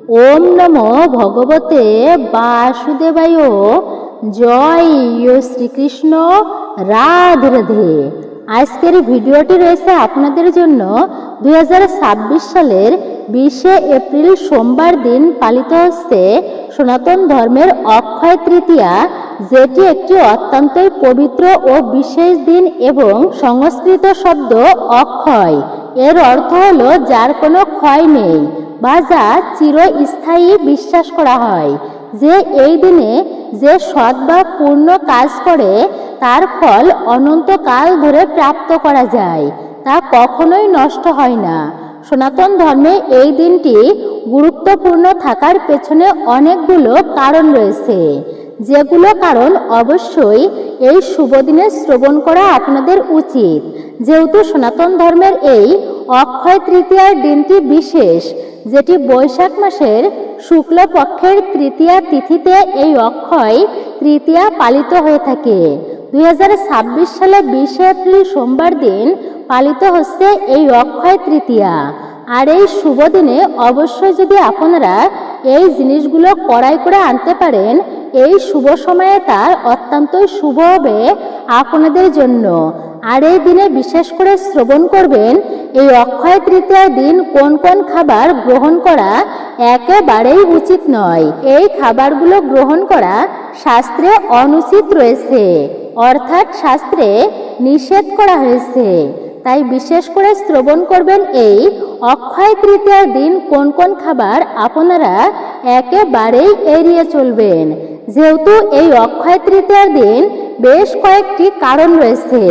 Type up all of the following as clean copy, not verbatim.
ওম নমো ভগবতে বাসুদেবায়। জয় শ্রীকৃষ্ণ। রাধে রাধে। আজকের ভিডিওটি রয়েছে আপনাদের জন্য 2026 সালের 20শে এপ্রিল সোমবার দিন পালিত হচ্ছে সনাতন ধর্মের অক্ষয় তৃতীয়া, যেটি একটি অত্যন্তই পবিত্র ও বিশেষ দিন এবং সংস্কৃত শব্দ অক্ষয় এর অর্থ হলো যার কোনো ক্ষয় নেই বা যা চিরস্থায়ী বিশ্বাস করা হয় যে এই দিনে যে সৎ বা পূর্ণ কাজ করে তার ফল অনন্তকাল ধরে প্রাপ্ত করা যায়, তা কখনোই নষ্ট হয় না। সনাতন ধর্মে এই দিনটি গুরুত্বপূর্ণ থাকার পেছনে অনেকগুলো কারণ রয়েছে, যেগুলো কারণ অবশ্যই এই শুভ দিনে শ্রবণ করা আপনাদের উচিত। যেহেতু সনাতন ধর্মের এই অক্ষয় তৃতীয়ার দিনটি বিশেষ, যেটি বৈশাখ মাসের শুক্লপক্ষের তৃতীয়া তিথিতে এই অক্ষয় তৃতীয়া পালিত হয়ে থাকে। 2026 সালে 20শে এপ্রিল সোমবার দিন পালিত হচ্ছে এই অক্ষয় তৃতীয়া। আর এই শুভ দিনে অবশ্যই যদি আপনারা এই জিনিসগুলো কড়াই করে আনতে পারেন, এই শুভ সময়ে তার অত্যন্তই শুভ হবে আপনাদের জন্য। আর এই দিনে বিশেষ করে শ্রবণ করবেন এই অক্ষয় তৃতীয়ার দিন কোন কোন খাবার গ্রহণ করা একেবারেই উচিত নয়। এই খাবারগুলো গ্রহণ করা শাস্ত্রে অনুচিত রয়েছে, অর্থাৎ শাস্ত্রে নিষেধ করা হয়েছে। তাই বিশেষ করে শ্রবণ করবেন এই অক্ষয় তৃতীয়ার দিন কোন কোন খাবার আপনারা একেবারেই এড়িয়ে চলবেন। যেহেতু এই অক্ষয় তৃতীয়ার দিন বেশ কয়েকটি কারণ রয়েছে,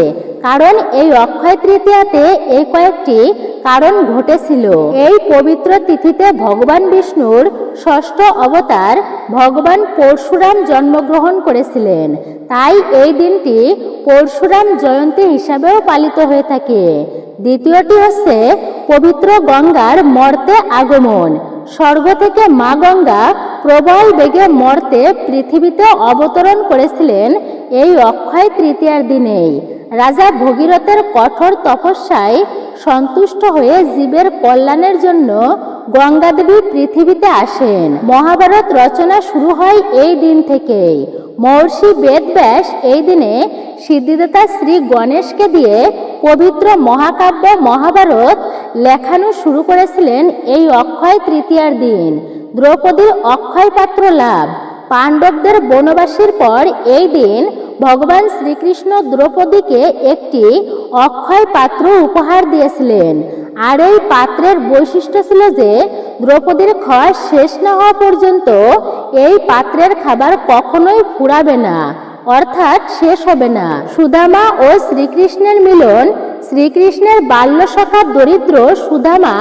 কারণ এই অক্ষয় তৃতীয়াতে এই কয়েকটি কারণ ঘটেছিল। এই পবিত্র তিথিতে ভগবান বিষ্ণুর ষষ্ঠ অবতার ভগবান পরশুরাম জন্মগ্রহণ করেছিলেন, তাই এই দিনটি পরশুরাম জয়ন্তী হিসাবেও পালিত হয়ে থাকে। দ্বিতীয়টি হচ্ছে পবিত্র গঙ্গার মর্তে আগমন। স্বর্গ থেকে মা গঙ্গা প্রবল বেগে মর্তে পৃথিবীতে অবতরণ করেছিলেন এই অক্ষয় তৃতীয়ার দিনেই। রাজা ভগীরথের কঠোর তপস্যায় সন্তুষ্ট হয়ে জীবের কল্যাণের জন্য গঙ্গা দেবী পৃথিবীতে আসেন। মহাভারত রচনা শুরু হয় এই দিন থেকেই। মহর্ষি বেদব্যাস এই দিনে সিদ্ধিদাতা শ্রী গণেশকে দিয়ে পবিত্র মহাকাব্য মহাভারত লেখানো শুরু করেছিলেন এই অক্ষয় তৃতীয়ার দিন। দ্রৌপদীর অক্ষয় পাত্র লাভ। পাণ্ডবদের বনবাসীর পর এই দিন ভগবান শ্রীকৃষ্ণ দ্রৌপদীকে একটি অক্ষয় পাত্র উপহার দিয়েছিলেন। আর এই পাত্রের বৈশিষ্ট্য ছিল যে দ্রৌপদীর খাওয়া শেষ না হওয়া পর্যন্ত এই পাত্রের খাবার কখনোই ফুরাবে না, অর্থাৎ শেষ হবে না। সুদামা ও শ্রীকৃষ্ণের মিলন। শ্রীকৃষ্ণের বাল্য সখা দরিদ্র সুদামা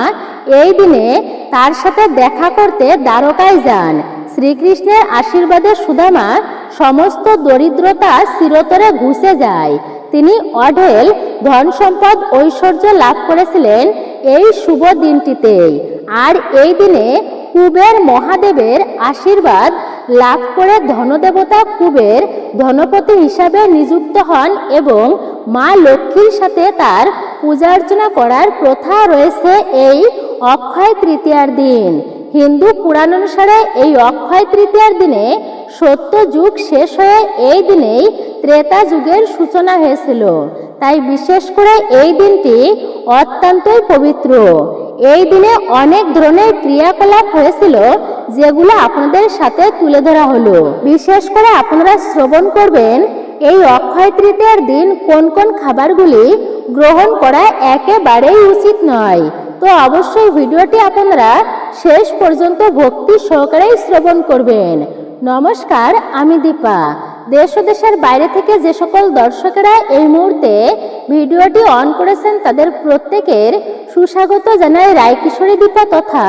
এই দিনে তার সাথে দেখা করতে দ্বারকায় যান। শ্রীকৃষ্ণের আশীর্বাদে সুদামা সমস্ত দরিদ্রতা চিরতরে ঘুচে যায়। তিনি অঢেল ধন সম্পদ ঐশ্বর্য লাভ করেছিলেন এই শুভ দিনটিতেই। আর এই দিনে কুবের মহাদেবের আশীর্বাদ লাভ করে ধনদেবতা কুবের ধনপতি হিসাবে নিযুক্ত হন এবং মা লক্ষ্মীর সাথে তার পূজা অর্চনা করার প্রথা রয়েছে এই অক্ষয় তৃতীয়ার দিন। হিন্দু পুরাণ অনুসারে এই অক্ষয় তৃতীয়ার দিনে সত্য যুগ শেষ হয়ে এই দিনেই ত্রেতা যুগের সূচনা হয়েছিল। তাই বিশেষ করে এই দিনটি অত্যন্তই পবিত্র। এই দিনে অনেক ধরনের ক্রিয়াকলাপ হয়েছিল, যেগুলো আপনাদের সাথে তুলে ধরা হলো। বিশেষ করে আপনারা শ্রবণ করবেন এই অক্ষয় তৃতীয়ার দিন কোন কোন খাবারগুলি গ্রহণ করা একেবারেই উচিত নয়। তো অবশ্যই ভিডিওটি আপনারা শেষ পর্যন্ত ভক্তি সহকারে শ্রবণ করবেন। নমস্কার, আমি দীপা। দেশ ও দেশের বাইরে থেকে যে সকল দর্শকেরা এই মুহূর্তে ভিডিওটি অন করেছেন তাদের প্রত্যেকের সুস্বাগত জানাই রায়কিশোরী দীপা তথা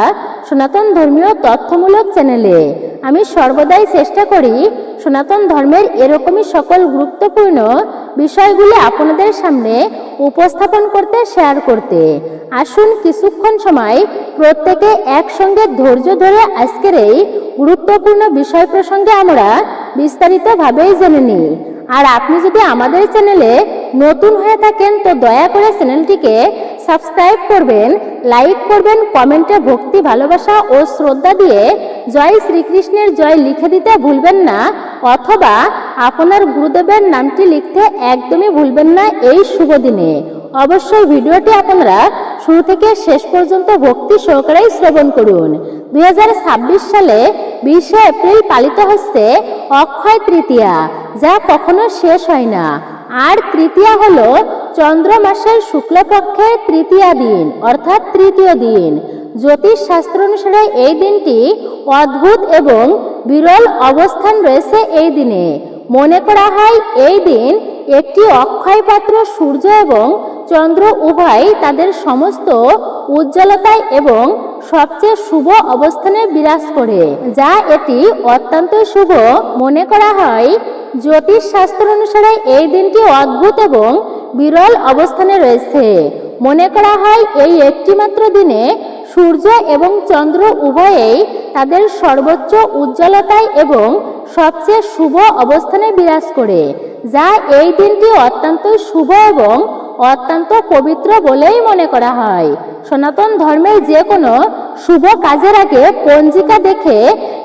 সনাতন ধর্মীয় তথ্যমূলক চ্যানেলে। আমি সর্বদাই চেষ্টা করি সনাতন ধর্মের এরকমই সকল গুরুত্বপূর্ণ বিষয়গুলি আপনাদের সামনে উপস্থাপন করতে, শেয়ার করতে। আসুন কিছুক্ষণ সময় প্রত্যেকে একসঙ্গে ধৈর্য ধরে আজকের এই গুরুত্বপূর্ণ বিষয় প্রসঙ্গে আমরা বিস্তারিতভাবেই জেনে নিই। আর আপনি যদি আমাদের চ্যানেলে নতুন হয়ে থাকেন তো দয়া করে চ্যানেলটিকে সাবস্ক্রাইব করবেন, লাইক করবেন, কমেন্টে ভক্তি ভালোবাসা ও শ্রদ্ধা দিয়ে জয় শ্রীকৃষ্ণের জয় লিখে দিতে ভুলবেন না, অথবা আপনার গুরুদেবের নামটি লিখতে একদমই ভুলবেন না এই শুভ দিনে। অবশ্যই ভিডিওটি আপনারা শুরু থেকে শেষ পর্যন্ত ভক্তি সহকারে শ্রবণ করুন। 2026 সালে 20 এপ্রিল পালিত হচ্ছে অক্ষয় তৃতীয়া, যা কখনো শেষ হয় না। আর তৃতীয়া হলো চন্দ্র মাসের শুক্লপক্ষের তৃতীয়া দিন, অর্থাৎ তৃতীয় দিন। জ্যোতিষ শাস্ত্র অনুসারে এই দিনটি অদ্ভুত এবং বিরল অবস্থান রয়েছে এই দিনে। মনে করা হয় এই দিন একটি অক্ষয় পাত্র সূর্য এবং চন্দ্র উভয় তাদের সমস্ত উজ্জ্বলতায় এবং সবচেয়ে শুভ অবস্থানে বিরাজ করে, যা এটি অত্যন্ত শুভ মনে করা হয়। জ্যোতিষ শাস্ত্র অনুসারে এই দিনটি অদ্ভুত এবং বিরল অবস্থানে রয়েছে। মনে করা হয় এই একটি মাত্র দিনে সূর্য এবং চন্দ্র উভয়েই তাদের সর্বোচ্চ উজ্জ্বলতায় এবং সবচেয়ে শুভ অবস্থানে বিরাজ করে, যা এই দিনটি অত্যন্ত শুভ এবং অত্যন্ত পবিত্র বলেই মনে করা হয়। সনাতন ধর্মের যে কোনো শুভ কাজের আগে পঞ্জিকা দেখে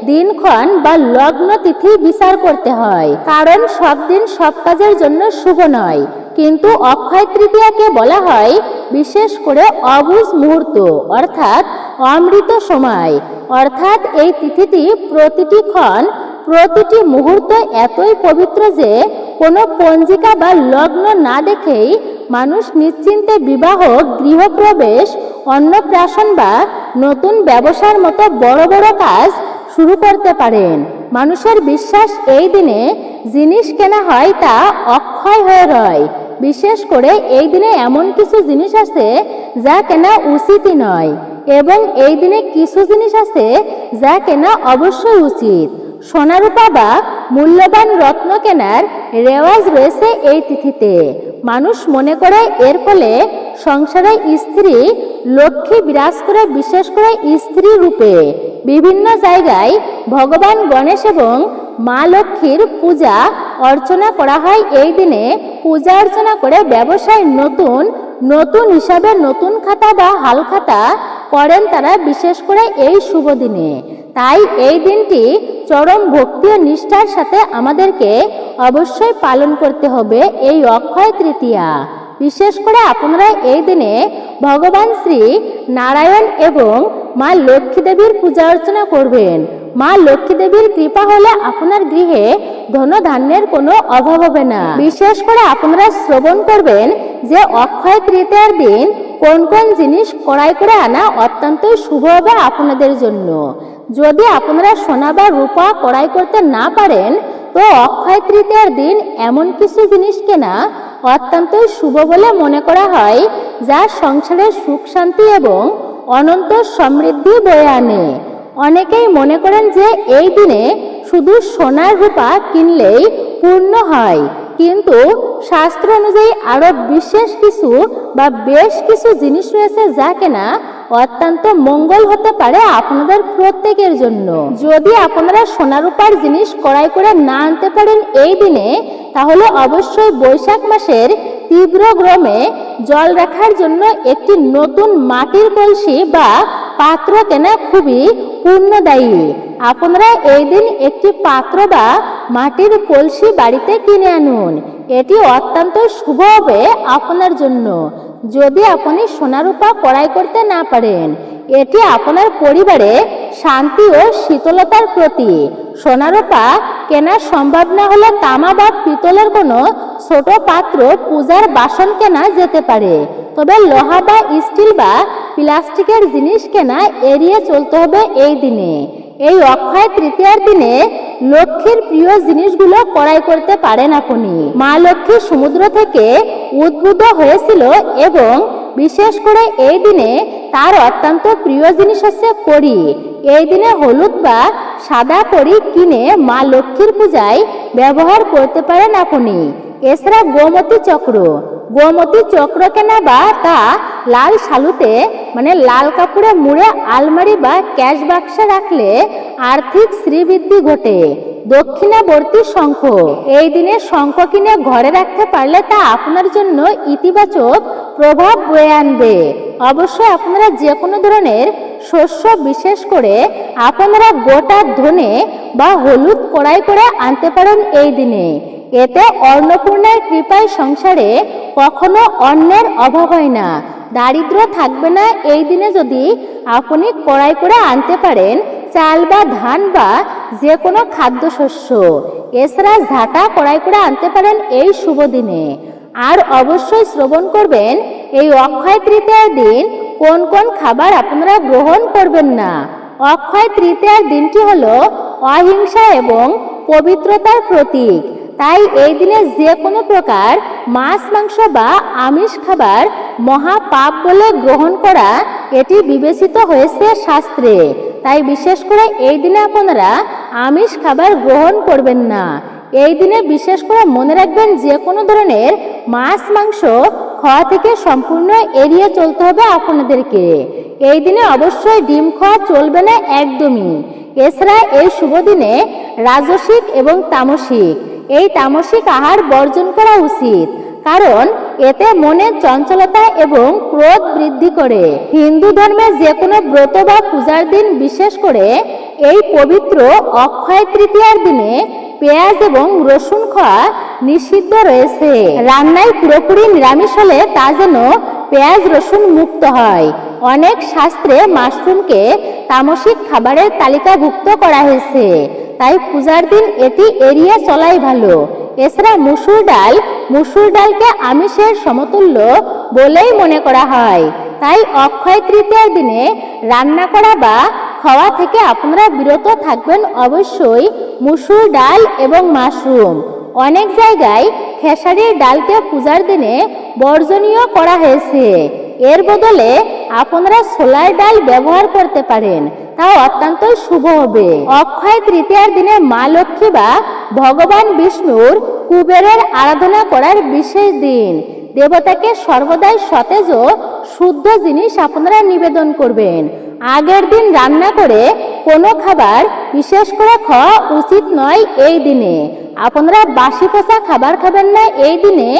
দিনক্ষণ বা লগ্ন তিথি বিচার করতে হয়, কারণ সব দিন সব কাজের জন্য শুভ নয়। কিন্তু অক্ষয় তৃতীয়াকে বলা হয় বিশেষ করে অবুঝ মুহূর্ত, অর্থাৎ অমৃত সময়। অর্থাৎ এই তিথিটি প্রতিটি ক্ষণ প্রতিটি মুহূর্ত এতই পবিত্র যে কোনো পঞ্জিকা বা লগ্ন না দেখেই মানুষ নিশ্চিন্তে বিবাহ, গৃহপ্রবেশ, অন্নপ্রাশন বা নতুন ব্যবসার মতো বড় বড় কাজ শুরু করতে পারেন। মানুষের বিশ্বাস এই দিনে জিনিস কেনা হয় তা অক্ষয় হয়ে রয়। বিশেষ করে এই দিনে এমন কিছু জিনিস আছে যা কেনা উচিতই নয়, এবং এই দিনে কিছু জিনিস আছে যা কেনা অবশ্যই উচিত। সোনারূপা বা মূল্যবান রত্ন কেনার রেওয়াজ রয়েছে এই তিথিতে। মানুষ মনে করে এর ফলে সংসারে স্ত্রী লক্ষ্মী বিরাজ করে, বিশেষ করে স্ত্রী রূপে। বিভিন্ন জায়গায় ভগবান গণেশ এবং মা লক্ষ্মীর পূজা অর্চনা করা হয় এই দিনে। পূজা অর্চনা করে ব্যবসায় নতুন নতুন হিসাবে নতুন খাতা বা হাল খাতা করেন তারা, বিশেষ করে এই শুভ দিনে। তাই এই দিনটি চরম ভক্তি ও নিষ্ঠার সাথে আমাদেরকে অবশ্যই পালন করতে হবে এই অক্ষয় তৃতীয়া। বিশেষ করে আপনারা এই দিনে ভগবান শ্রী নারায়ণ এবং মা লক্ষ্মী দেবীর পূজা অর্চনা করবেন। মা লক্ষ্মী দেবীর কৃপা হলে আপনার গৃহে ধন ধান্যের কোনো অভাব হবে না। বিশেষ করে আপনারা শ্রবণ করবেন যে অক্ষয় তৃতীয়ার দিন কোন কোন জিনিস ক্রয় করে আনা অত্যন্ত শুভ হবে আপনাদের জন্য। যদি আপনারা সোনা বা রূপা ক্রয় করতে না পারেন তো অক্ষয় তৃতীয়ার দিন এমন কিছু জিনিস কেনা অত্যন্ত শুভ বলে মনে করা হয়, যা সংসারের সুখ শান্তি এবং অনন্ত সমৃদ্ধি বয়ে আনে। অনেকেই মনে করেন যে এই দিনে শুধু সোনার রূপা কিনলেই পূর্ণ হয়, কিন্তু শাস্ত্র অনুযায়ী আরো বিশেষ কিছু বা বেশ কিছু জিনিস রয়েছে যা কেনা অত্যন্ত মঙ্গল হতে পারে আপনাদের প্রত্যেকের জন্য। যদি আপনারা সোনা রূপার জিনিস ক্রয় করে না আনতে পারেন এই দিনে, তাহলে অবশ্যই বৈশাখ মাসের তীব্র গরমে জল রাখার জন্য একটি নতুন মাটির কলসি বা পাত্র কেনা খুবই পুণ্যদায়ী। আপনারা এই দিন একটি পাত্র বা মাটির কলসি বাড়িতে কিনে আনুন, এটি অত্যন্ত শুভ হবে আপনার জন্য। যদি আপনি সোনা রূপা ক্রয় করতে না পারেন, এটি আপনার পরিবারে শান্তি ও শীতলতার প্রতীক। সোনা রূপা কেনা সম্ভব না হলে তামা বা পিতলের কোনো ছোট পাত্র, পূজার বাসন কেনা যেতে পারে, তবে লোহা বা স্টিল বা প্লাস্টিকের জিনিস কেনা এড়িয়ে চলতে হবে এই দিনে। এই অক্ষয় তৃতীয়ার দিনে লক্ষ্মীর প্রিয় জিনিসগুলো ক্রয় করতে পারেন আপনি। মা লক্ষ্মী সমুদ্র থেকে উদ্ভূত হয়েছিল এবং বিশেষ করে এই দিনে তার অত্যন্ত প্রিয় জিনিস হচ্ছে কড়ি। এই দিনে হলুদ বা সাদা কড়ি কিনে মা লক্ষ্মীর পূজায় ব্যবহার করতে পারেন আপনি। এছাড়া গোমতী চক্র কেনা বা তা লাল শালুতে মানে লাল কাপড়ে মুড়ে আলমারি বা ক্যাশ বাক্সে রাখলে আর্থিক শ্রীবৃদ্ধি ঘটে। দক্ষিণাবর্তী শঙ্খ। এই দিনে শঙ্খ কিনে ঘরে রাখতে পারলে তা আপনার জন্য ইতিবাচক প্রভাব বয়ে আনবে। অবশ্যই আপনারা যে কোনো ধরনের শস্য, বিশেষ করে আপনারা গোটা ধনে বা হলুদ কড়াই করে আনতে পারেন এই দিনে। এতে অন্নপূর্ণার কৃপায় সংসারে কখনো অন্নের অভাব হয় না, দারিদ্র থাকবে না। এই দিনে যদি আপনি কড়াই করে আনতে পারেন চাল বা ধান বা যে কোনো খাদ্যশস্য, এছাড়া ঝাঁটা কড়াই করে আনতে পারেন এই শুভ দিনে। আর অবশ্যই শ্রবণ করবেন এই অক্ষয় তৃতীয়ার দিন কোন কোন খাবার আপনারা গ্রহণ করবেন না। অক্ষয় তৃতীয়ার দিনটি হলো অহিংসা এবং পবিত্রতার প্রতীক। তাই এই দিনে যে কোনো প্রকার মাছ, মাংস বা আমিষ খাবার মহাপাপ বলে গ্রহণ করা এটি বিবেচিত হয়েছে শাস্ত্রে। তাই বিশেষ করে এই দিনে আপনারা আমিষ খাবার গ্রহণ করবেন না। এই দিনে বিশেষ করে মনে রাখবেন যে কোনো ধরনের মাছ, মাংস খাওয়া থেকে সম্পূর্ণ এড়িয়ে চলতে হবে আপনাদেরকে। এই দিনে অবশ্যই ডিম খাওয়া চলবে না একদমই। এছাড়া এই শুভ দিনে রাজসিক এবং তামসিক এই তামসিক আহার বর্জন করা উচিত, কারণ এতে মনের চঞ্চলতা এবং ক্রোধ বৃদ্ধি করে। হিন্দু ধর্মে যে কোনো ব্রত বা পূজার দিন, বিশেষ করে এই পবিত্র অক্ষয় তৃতীয়ার দিনে পেঁয়াজ এবং রসুন খাওয়া নিষিদ্ধ রয়েছে। রান্নায় পুরোপুরি নিরামিষ হলে তা যেন পেঁয়াজ রসুন মুক্ত হয়। অনেক শাস্ত্রে মাশরুমকে তামসিক খাবারের তালিকাভুক্ত করা হয়েছে, তাই পূজার দিন এটি এড়িয়ে চলাই ভালো। এছাড়া মুসুর ডালকে আমিষের সমতুল্য বলেই মনে করা হয়। তাই অক্ষয় তৃতীয়ার দিনে রান্না করা বা খাওয়া থেকে আপনারা বিরত থাকবেন অবশ্যই মুসুর ডাল এবং মাশরুম। অনেক জায়গায় খেসারির ডালকে পূজার দিনে বর্জনীয় করা হয়েছে। এর বদলে আপনারা ছোলার ডাল ব্যবহার করতে পারেন, তাও অত্যন্ত শুভ হবে। অক্ষয় তৃতীয়ার দিনে মা লক্ষ্মী বা ভগবান বিষ্ণুর কুবেরের আরাধনা করার বিশেষ দিন। দেবতাকে সর্বদাই সতেজ ও শুদ্ধ জিনিস আপনারা নিবেদন করবেন। আগের দিন রান্না করে কোনো খাবার বিশেষ করে খাওয়া উচিত নয় এই দিনে। আপনারা বাসি পচা খাবার খাবেন না এই দিনে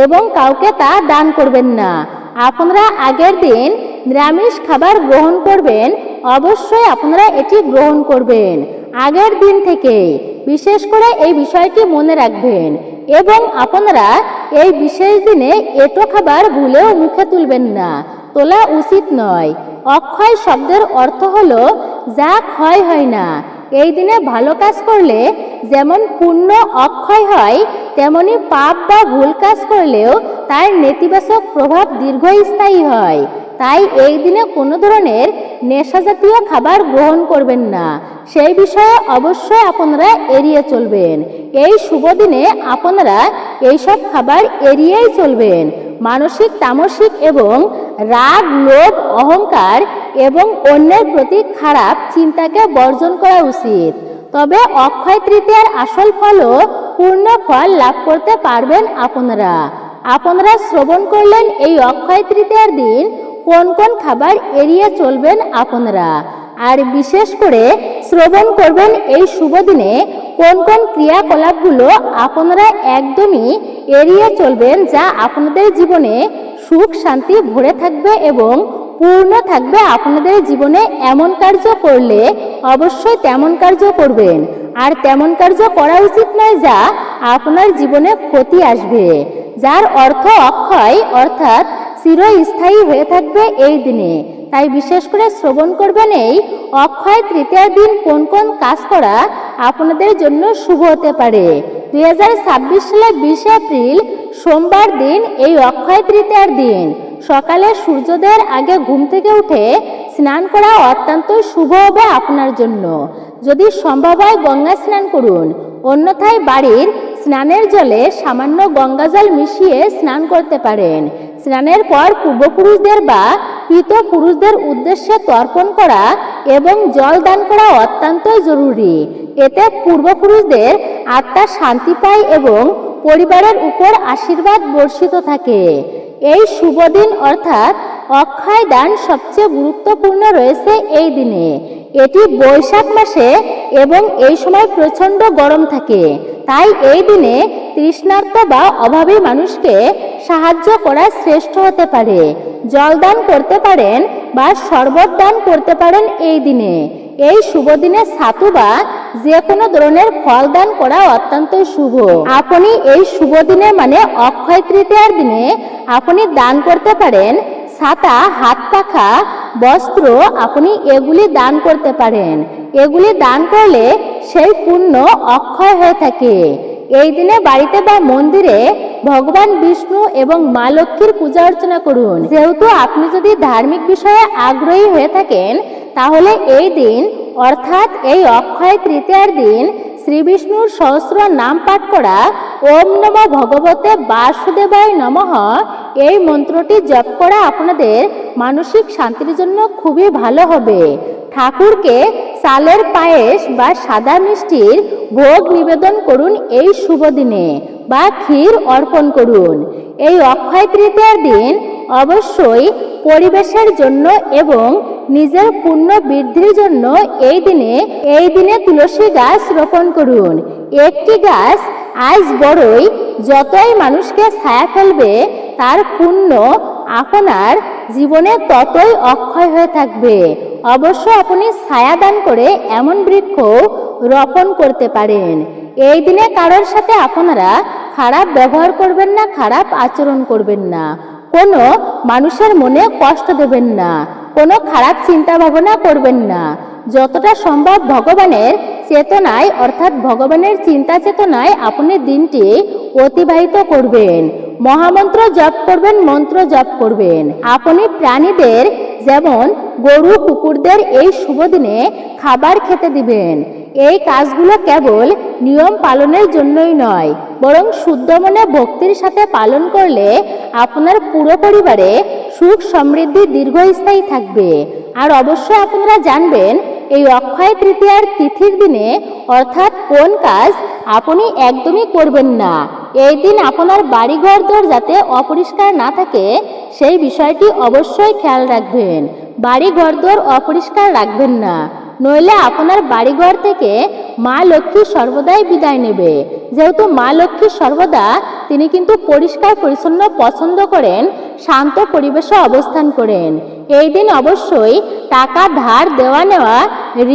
এবং কাউকে তা দান করবেন না। আপনারা আগের দিন নিরামিষ খাবার গ্রহণ করবেন, অবশ্যই আপনারা এটি গ্রহণ করবেন আগের দিন থেকেই। বিশেষ করে এই বিষয়টি মনে রাখবেন এবং আপনারা এই বিশেষ দিনে এঁটো খাবার ভুলেও মুখে তুলবেন না, তোলা উচিত নয়। অক্ষয় শব্দের অর্থ হলো যা ক্ষয় হয় না। এই দিনে ভালো কাজ করলে যেমন পুণ্য অক্ষয় হয়, তেমনি পাপ বা ভুল কাজ করলেও তার নেতিবাচক প্রভাব দীর্ঘস্থায়ী হয়। তাই এই দিনে কোনো ধরনের নেশাজাতীয় খাবার গ্রহণ করবেন না, সেই বিষয়ে অবশ্যই আপনারা এড়িয়ে চলবেন। এই শুভ দিনে আপনারা এইসব খাবার এড়িয়েই চলবেন। মানসিক, তামসিক এবং রাগ, লোভ, অহংকার এবং অন্যের প্রতি খারাপ চিন্তাকে বর্জন করা উচিত। তবে অক্ষয় তৃতীয়ার আসল ফলও পূর্ণ ফল লাভ করতে পারবেন আপনারা শ্রবণ করলেন এই অক্ষয় তৃতীয়ার দিন কোন কোন খাবার এড়িয়ে চলবেন আপনারা, আর বিশেষ করে শ্রবণ করবেন এই শুভ দিনে কোন কোন ক্রিয়াকলাপগুলো আপনারা একদমই এড়িয়ে চলবেন, যা আপনাদের জীবনে সুখ শান্তি ভরে থাকবে এবং পূর্ণ থাকবে। আপনাদের জীবনে এমন কার্য করলে অবশ্যই তেমন কার্য করবেন, আর তেমন কার্য করা উচিত নয় যা আপনার জীবনে ক্ষতি আসবে, যার অর্থ অক্ষয় অর্থাৎ চিরস্থায়ী হয়ে থাকবে এই দিনে। তাই বিশেষ করে শ্রবণ করবেন এই অক্ষয় তৃতীয়ার দিন কোন কোন কাজ করা আপনাদের জন্য শুভ হতে পারে। 2026 সালের 20 এপ্রিল সোমবার দিন এই অক্ষয় তৃতীয়ার দিন সকালে সূর্যোদয়ের আগে ঘুম থেকে উঠে স্নান করা অত্যন্ত শুভ হবে আপনার জন্য। যদি সম্ভব হয় গঙ্গা স্নান করুন, অন্যথায় বাড়ির স্নানের জলে সামান্য গঙ্গা জল মিশিয়ে স্নান করতে পারেন। স্নানের পর পূর্বপুরুষদের বা পিতৃপুরুষদের উদ্দেশ্যে তর্পণ করা এবং জল দান করা অত্যন্ত জরুরি। এতে পূর্বপুরুষদের আত্মা শান্তি পায় এবং পরিবারের উপর আশীর্বাদ বর্ষিত থাকে। এই শুভ দিন অর্থাৎ অক্ষয় দান সবচেয়ে গুরুত্বপূর্ণ রয়েছে এই দিনে। এটি বৈশাখ মাসে এবং এই সময় প্রচণ্ড গরম থাকে। তাই এই দিনে তৃষ্ণার্ত বা অভাবী মানুষকে সাহায্য করা শ্রেষ্ঠ হতে পারে। জল দান করতে পারেন বা শরবত দান করতে পারেন এই দিনে। এই শুভ দিনে ছাতু বা যে কোনো ধরনের ফল দান করা অত্যন্ত শুভ। আপনি এই শুভ দিনে মানে অক্ষয় তৃতীয়ার দিনে আপনি দান করতে পারেন ছাতা, হাত পাখা, বস্ত্র, আপনি এগুলি দান করতে পারেন। এগুলি দান করলে সেই পুণ্য অক্ষয় হয়ে থাকে। এই দিনে বাড়িতে বা মন্দিরে ভগবান বিষ্ণু এবং মা লক্ষ্মীর পূজা অর্চনা করুন। যেহেতু আপনি যদি ধার্মিক বিষয়ে আগ্রহী হয়ে থাকেন তাহলে এই দিন অর্থাৎ এই অক্ষয় তৃতীয়ার দিন শ্রী বিষ্ণুর সহস্র নাম পাঠ করা ওম নমঃ ভগবতে বাসুদেবায় নমঃ এই মন্ত্রটি জপ করা আপনাদের মানসিক শান্তির জন্য খুবই ভালো হবে। ঠাকুরকে চালের পায়েস বা সাদা মিষ্টির ভোগ নিবেদন করুন এই শুভ দিনে বা ক্ষীর অর্পণ করুন। এই অক্ষয় তৃতীয়ার দিন অবশ্যই পরিবেশের জন্য এবং নিজের পুণ্য বৃদ্ধির জন্য এই দিনে তুলসী গাছ রোপণ করুন। একটি গাছ আজ বড়ই যতই মানুষকে ছায়া ফেলবে তার পুণ্য আপনার জীবনে ততই অক্ষয় হয়ে থাকবে। অবশ্য আপনি ছায়া দান করে এমন বৃক্ষ রোপণ করতে পারেন। এই দিনে কারোর সাথে আপনারা খারাপ ব্যবহার করবেন না, খারাপ আচরণ করবেন না, কোনো মানুষের মনে কষ্ট দেবেন না, কোনো খারাপ চিন্তা ভাবনা করবেন না। যতটা সম্ভব ভগবানের চেতনায় অর্থাৎ ভগবানের চিন্তা চেতনায় আপনি দিনটি অতিবাহিত করবেন। মহামন্ত্র জপ করবেন, মন্ত্র জপ করবেন। আপনি প্রাণীদের যেমন গরু, কুকুরদের এই শুভ দিনে খাবার খেতে দিবেন। এই কাজগুলো কেবল নিয়ম পালনের জন্যই নয়, বরং শুদ্ধ মনে ভক্তির সাথে পালন করলে আপনার পুরো পরিবারে সুখ সমৃদ্ধি দীর্ঘস্থায়ী থাকবে। আর অবশ্যই আপনারা জানবেন এই অক্ষয় তৃতীয়ার তিথির দিনে অর্থাৎ কোন কাজ আপনি একদমই করবেন না। এই দিন আপনার বাড়িঘর দর যাতে অপরিষ্কার না থাকে সেই বিষয়টি অবশ্যই খেয়াল রাখবেন। বাড়িঘর দর অপরিষ্কার রাখবেন না, নইলে আপনার বাড়িঘর থেকে মা লক্ষ্মী সর্বদাই বিদায় নেবে। যেহেতু মা লক্ষ্মী সর্বদা তিনি কিন্তু পরিষ্কার পরিচ্ছন্ন পছন্দ করেন, শান্ত পরিবেশে অবস্থান করেন। এই দিন অবশ্যই টাকা ধার দেওয়া নেওয়া,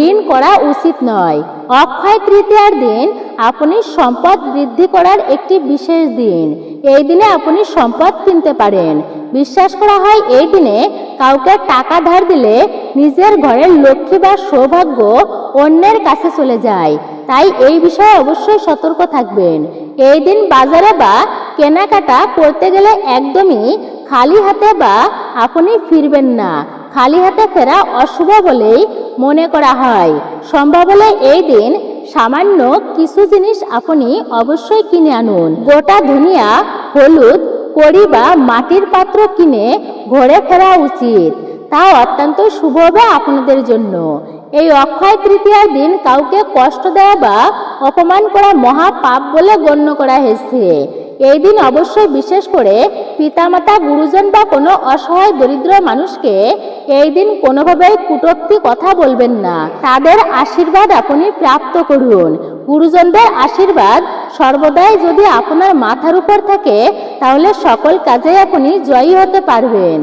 ঋণ করা উচিত নয়। অক্ষয় তৃতীয়ার দিন আপনি সম্পদ বৃদ্ধি করার একটি বিশেষ দিন। এই দিনে আপনি সম্পদ কিনতে পারেন। বিশ্বাস করা হয় এই দিনে কাউকে টাকা ধার দিলে নিজের ঘরের লক্ষ্মী বা সৌভাগ্য অন্যের কাছে চলে যায়। তাই এই বিষয়ে অবশ্যই সতর্ক থাকবেন। এই দিন বাজারে বা কেনাকাটা করতে গেলে একদমই খালি হাতে বা আপনি ফিরবেন না। খালি হাতে ফেরা অশুভ বলেই মনে করা হয়। সম্ভব হলে এই দিন সামান্য কিছু জিনিস আপনি অবশ্যই কিনে আনুন। গোটা ধনিয়া, হলুদ, কড়ি বা মাটির পাত্র কিনে ঘরে ফেরা উচিত। তা অত্যন্ত শুভ হবে আপনাদের জন্য। এই অক্ষয় তৃতীয়ার দিন কাউকে কষ্ট দেওয়া বা অপমান করা মহা পাপ বলে গণ্য করা হয়েছে। এই দিন অবশ্যই বিশেষ করে পিতামাতা, গুরুজন বা কোনো অসহায় দরিদ্র মানুষকে এই দিন কোনোভাবেই কটূক্তি কথা বলবেন না। তাদের আশীর্বাদ আপনি প্রাপ্ত করুন। গুরুজনদের আশীর্বাদ সর্বদাই যদি আপনার মাথার উপর থাকে তাহলে সকল কাজে আপনি জয়ী হতে পারবেন।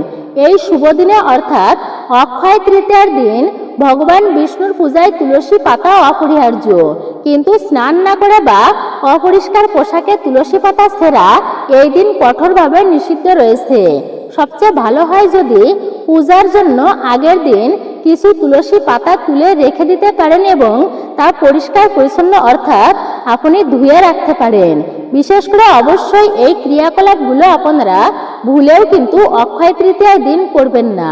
এই শুভ দিনে অর্থাৎ অক্ষয় তৃতীয়ার দিন ভগবান বিষ্ণুর পূজায় তুলসী পাতা অপরিহার্য, কিন্তু স্নান না করে বা অপরিষ্কার পোশাকে তুলসী পাতা ছেঁড়া এই দিন কঠোরভাবে নিষিদ্ধ রয়েছে। সবচেয়ে ভালো হয় যদি পূজার জন্য আগের দিন কিছু তুলসী পাতা তুলে রেখে দিতে পারেন এবং তা পরিষ্কার পরিচ্ছন্ন অর্থাৎ আপনি ধুয়ে রাখতে পারেন। বিশেষ করে অবশ্যই এই ক্রিয়াকলাপগুলো আপনারা ভুলেও কিন্তু অক্ষয় তৃতীয়ার দিন করবেন না।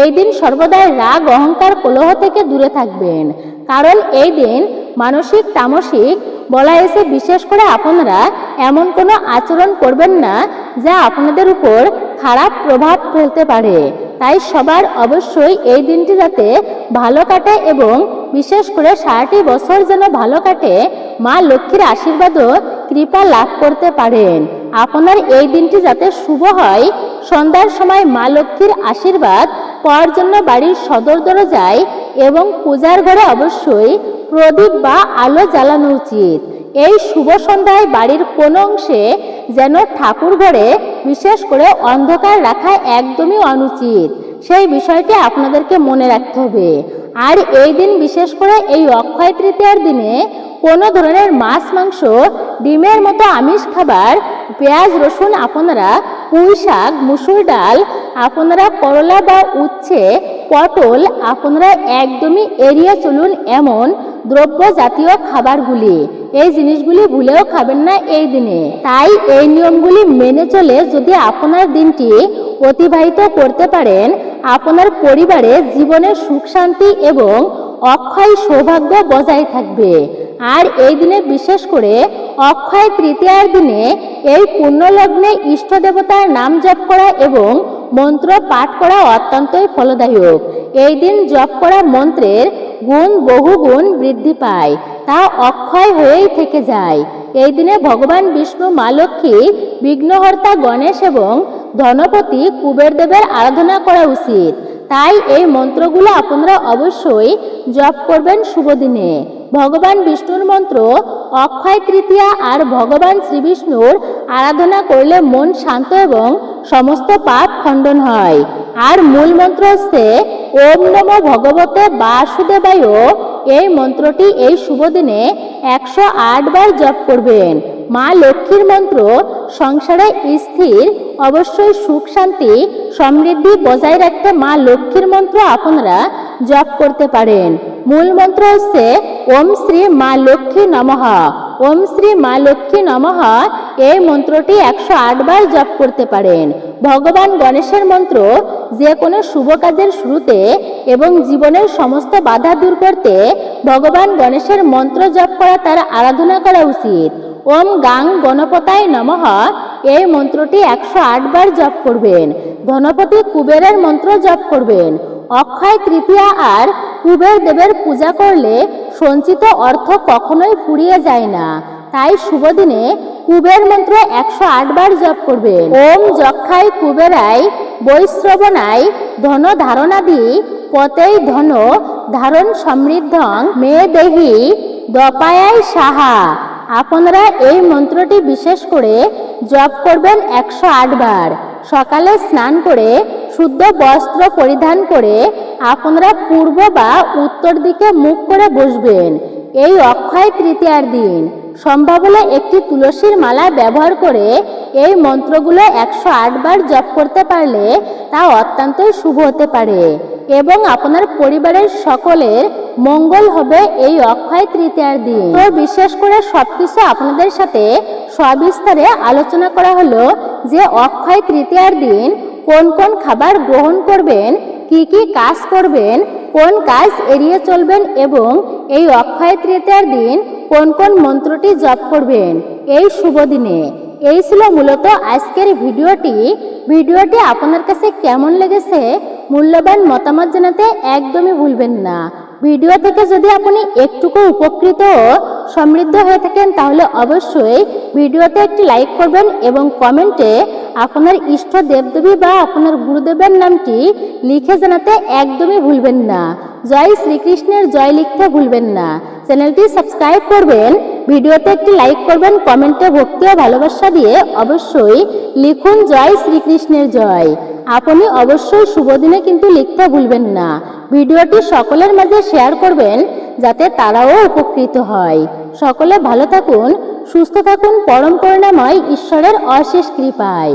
এই দিন সর্বদাই রাগ, অহংকার, কলহ থেকে দূরে থাকবেন, কারণ এই দিন মানসিক তামসিক বলা হয়েছে। বিশেষ করে আপনারা এমন কোনো আচরণ করবেন না যা আপনাদের উপর খারাপ প্রভাব ফেলতে পারে। তাই সবার অবশ্যই এই দিনটি যাতে ভালো কাটে এবং বিশেষ করে সারাটি বছর যেন ভালো কাটে, মা লক্ষ্মীর আশীর্বাদ ও কৃপা লাভ করতে পারেন। আপনার এই দিনটি যাতে শুভ হয়, সন্ধ্যার সময় মা লক্ষ্মীর আশীর্বাদ পাওয়ার জন্য বাড়ির সদর দরজায় এবং পূজার ঘরে অবশ্যই প্রদীপ বা আলো জ্বালানো উচিত। এই শুভ সন্ধ্যায় বাড়ির কোনো অংশে যেন ঠাকুর ঘরে বিশেষ করে অন্ধকার রাখা একদমই অনুচিত, সেই বিষয়টি আপনাদেরকে মনে রাখতে হবে। আর এই দিন বিশেষ করে এই অক্ষয় তৃতীয়ার দিনে কোনো ধরনের মাছ, মাংস, ডিমের মতো আমিষ খাবার, পেঁয়াজ, রসুন, আপনারা পুঁই শাক, মুসুর ডাল, আপনারা করলা বা উচ্ছে, পটল আপনারা একদমই এড়িয়ে চলুন। এমন দ্রব্য জাতীয় খাবারগুলি, এই জিনিসগুলি ভুলেও খাবেন না এই দিনে। তাই এই নিয়মগুলি মেনে চলে যদি আপনার দিনটি অতিবাহিত করতে পারেন, আপনার পরিবারে জীবনের সুখ শান্তি এবং অক্ষয় সৌভাগ্য বজায় থাকবে। আর এই দিনে বিশেষ করে অক্ষয় তৃতীয়ার দিনে এই পুণ্যলগ্নে ইষ্ট দেবতার নাম জপ করা এবং মন্ত্র পাঠ করা অত্যন্তই ফলদায়ক। এই দিন জপ করা মন্ত্রের গুণ বহুগুণ বৃদ্ধি পায়, তা অক্ষয় হয়েই থেকে যায়। এই দিনে ভগবান বিষ্ণু, মা লক্ষ্মী, বিঘ্নহর্তা গণেশ এবং ধনপতি কুবের দেবের আরাধনা করা উচিত। তাই এই মন্ত্রগুলো আপনারা অবশ্যই জপ করবেন শুভ দিনে। ভগবান বিষ্ণুর মন্ত্র অক্ষয় তৃতীয়া আর ভগবান শ্রীবিষ্ণুর আরাধনা করলে মন শান্ত এবং সমস্ত পাপ খণ্ডন হয়। আর মূল মন্ত্র হচ্ছে ওম নমো ভগবতে বাসুদেবায়। এই মন্ত্রটি এই শুভ দিনে 108 বার জপ করবেন। মা লক্ষ্মীর মন্ত্র সংসারে স্থির অবশ্যই সুখ শান্তি সমৃদ্ধি বজায় রাখতে মা লক্ষ্মীর মন্ত্র আপনারা জপ করতে পারেন। মূল মন্ত্র হচ্ছে ওম শ্রী মা লক্ষ্মী নমঃ। ওম শ্রী মা লক্ষ্মী নমঃ এই মন্ত্রটি 108 বার জপ করতে পারেন। ভগবান গণেশের মন্ত্র যে কোনো শুভ কাজের শুরুতে এবং জীবনের সমস্ত বাধা দূর করতে ভগবান গণেশের মন্ত্র জপ করা, তার আরাধনা করা উচিত। ওম গাং গণপতায় নমঃ এই মন্ত্রটি 108 বার জপ করবেন। ধনপতি কুবেরের মন্ত্র জপ করবেন। অক্ষয় তৃতীয়া আর কুবের দেবের পূজা করলে সঞ্চিত অর্থ কখনোই ফুরিয়ে যায় না। তাই শুভ দিনে কুবের মন্ত্র 108 বার জপ করবেন। ওম যক্ষায় কুবেরায় বৈশ্রবণায় ধন ধারণাদি পতেই ধন ধারণ সমৃদ্ধং মে দেহি দপায়ায় সাহা। আপনারা এই মন্ত্রটি বিশেষ করে জপ করবেন 108 বার। সকালে স্নান করে শুদ্ধ বস্ত্র পরিধান করে আপনারা পূর্ব বা উত্তর দিকে মুখ করে বসবেন। এই অক্ষয় তৃতীয়ার দিন সম্ভব হলে একটি তুলসীর মালা ব্যবহার করে এই মন্ত্রগুলো 108 বার জপ করতে পারলে তা অত্যন্তই শুভ হতে পারে এবং আপনার পরিবারের সকলের মঙ্গল হবে এই অক্ষয় তৃতীয়ার দিন। তো বিশেষ করে সবকিছু আপনাদের সাথে সবিস্তারে আলোচনা করা হলো যে অক্ষয় তৃতীয়ার দিন কোন কোন খাবার গ্রহণ করবেন, কি কি কাজ করবেন, কোন কাজ এড়িয়ে চলবেন এবং এই অক্ষয় তৃতীয়ার দিন কোন কোন মন্ত্রটি জপ করবেন এই শুভ দিনে। এই ছিল মূলত আজকের ভিডিওটি আপনার কাছে কেমন লেগেছে মূল্যবান মতামত জানাতে একদমই ভুলবেন না। ভিডিও থেকে যদি আপনি একটুকু উপকৃত ও সমৃদ্ধ হয়ে থাকেন তাহলে অবশ্যই ভিডিওতে একটি লাইক করবেন এবং কমেন্টে আপনার ইষ্ট দেবদেবী বা আপনার গুরুদেবের নামটি লিখে জানাতে একদমই ভুলবেন না। জয় শ্রীকৃষ্ণের জয় লিখতে ভুলবেন না। চ্যানেলটি সাবস্ক্রাইব করবেন, ভিডিওতে একটি লাইক করবেন, কমেন্টে ভক্তি ও ভালোবাসা দিয়ে অবশ্যই লিখুন জয় শ্রীকৃষ্ণের জয়। আপনি অবশ্যই শুভ দিনে কিন্তু লিখতে ভুলবেন না। ভিডিওটি সকলের মাঝে শেয়ার করবেন যাতে তারাও উপকৃত হয়। সকলে ভালো থাকুন, সুস্থ থাকুন, পরম করুণাময় ঈশ্বরের অশেষ কৃপায়।